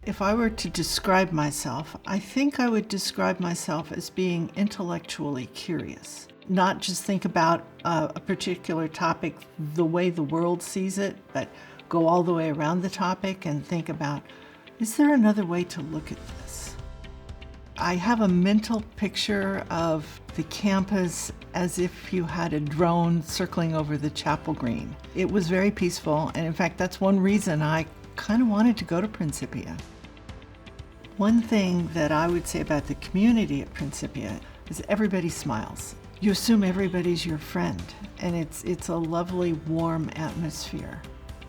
If I were to describe myself, I think I would describe myself as being intellectually curious. Not just think about a particular topic the way the world sees it, but go all the way around the topic and think about, is there another way to look at this? I have a mental picture of the campus as if you had a drone circling over the chapel green. It was very peaceful, and in fact, that's one reason I kind of wanted to go to Principia. One thing that I would say about the community at Principia is everybody smiles. You assume everybody's your friend, and it's a lovely, warm atmosphere.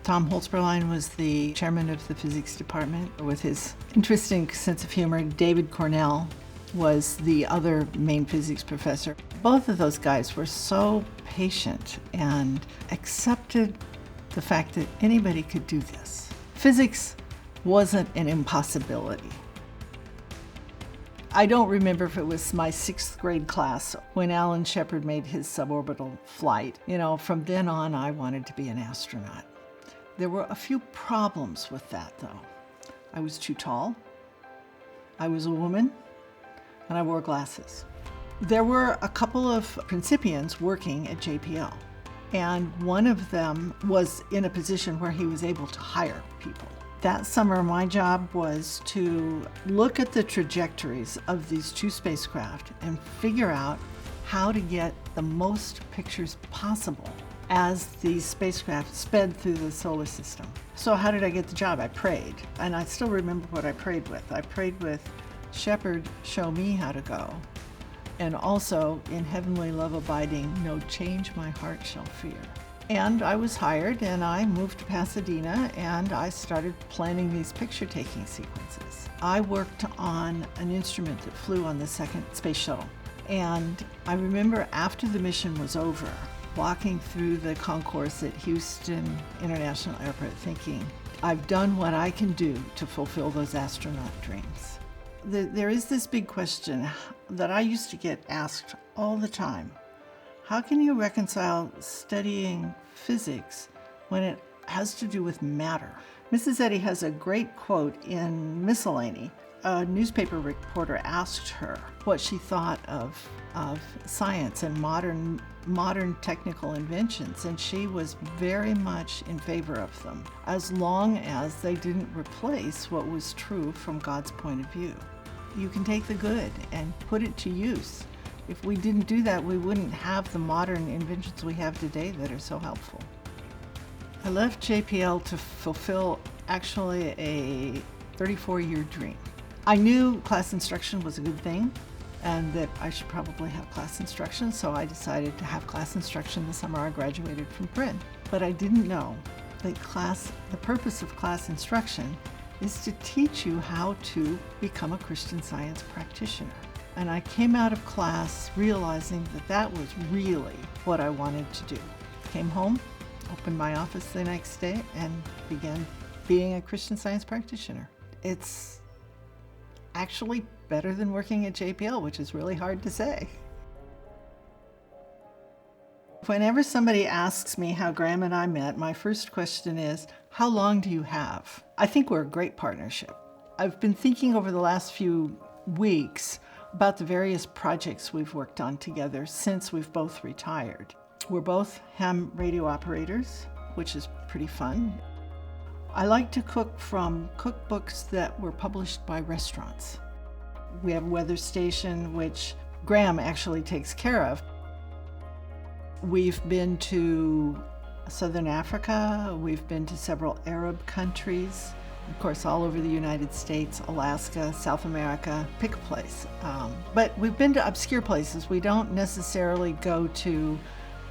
Tom Holzberlein was the chairman of the physics department with his interesting sense of humor. David Cornell was the other main physics professor. Both of those guys were so patient and accepted the fact that anybody could do this. Physics wasn't an impossibility. I don't remember if it was my 6th grade class when Alan Shepard made his suborbital flight. From then on, I wanted to be an astronaut. There were a few problems with that, though. I was too tall, I was a woman, and I wore glasses. There were a couple of Principians working at JPL, and one of them was in a position where he was able to hire people. That summer, my job was to look at the trajectories of these 2 spacecraft and figure out how to get the most pictures possible as these spacecraft sped through the solar system. So how did I get the job? I prayed, and I still remember what I prayed with. I prayed with, Shepherd, show me how to go. And also, in heavenly love abiding, no change my heart shall fear. And I was hired, and I moved to Pasadena, and I started planning these picture-taking sequences. I worked on an instrument that flew on the 2nd space shuttle. And I remember after the mission was over, walking through the concourse at Houston International Airport thinking, I've done what I can do to fulfill those astronaut dreams. There is this big question that I used to get asked all the time. How can you reconcile studying physics when it has to do with matter? Mrs. Eddy has a great quote in Miscellany. A newspaper reporter asked her what she thought of science and modern technical inventions, and she was very much in favor of them, as long as they didn't replace what was true from God's point of view. You can take the good and put it to use. If we didn't do that, we wouldn't have the modern inventions we have today that are so helpful. I left JPL to fulfill actually a 34-year dream. I knew class instruction was a good thing and that I should probably have class instruction, so I decided to have class instruction the summer I graduated from Prin. But I didn't know that the purpose of class instruction is to teach you how to become a Christian Science practitioner. And I came out of class realizing that that was really what I wanted to do. Came home, opened my office the next day, and began being a Christian Science practitioner. It's actually better than working at JPL, which is really hard to say. Whenever somebody asks me how Graham and I met, my first question is, how long do you have? I think we're a great partnership. I've been thinking over the last few weeks about the various projects we've worked on together since we've both retired. We're both ham radio operators, which is pretty fun. I like to cook from cookbooks that were published by restaurants. We have a weather station, which Graham actually takes care of. We've been to Southern Africa, we've been to several Arab countries, of course all over the United States, Alaska, South America, pick a place. But we've been to obscure places. We don't necessarily go to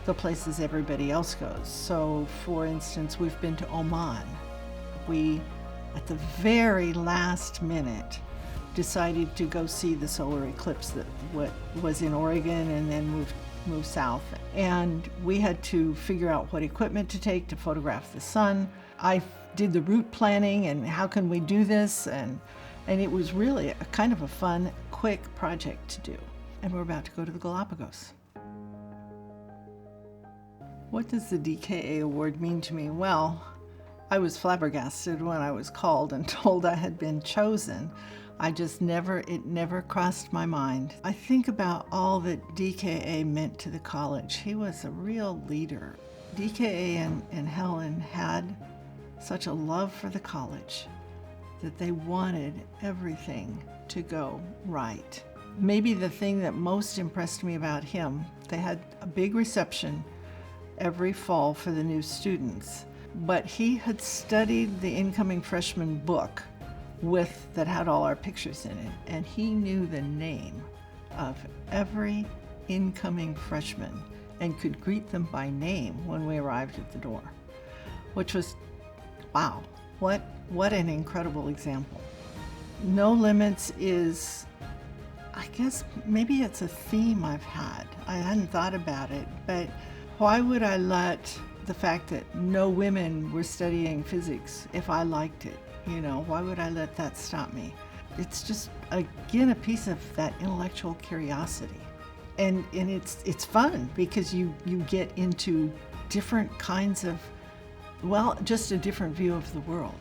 the places everybody else goes. So for instance, we've been to Oman. We, at the very last minute, decided to go see the solar eclipse that was in Oregon and then move south. And we had to figure out what equipment to take to photograph the sun. I did the route planning and how can we do this, and it was really a kind of a fun, quick project to do. And we're about to go to the Galapagos. What does the DKA award mean to me? Well, I was flabbergasted when I was called and told I had been chosen. It never crossed my mind. I think about all that DKA meant to the college. He was a real leader. DKA and Helen had such a love for the college that they wanted everything to go right. Maybe the thing that most impressed me about him, they had a big reception every fall for the new students, but he had studied the incoming freshman book that had all our pictures in it, and he knew the name of every incoming freshman and could greet them by name when we arrived at the door, which was, wow, what an incredible example. No limits is, I guess maybe it's a theme I've had. I hadn't thought about it, but why would I let the fact that no women were studying physics if I liked it? Why would I let that stop me? It's just, again, a piece of that intellectual curiosity. And it's fun because you get into different kinds of, just a different view of the world.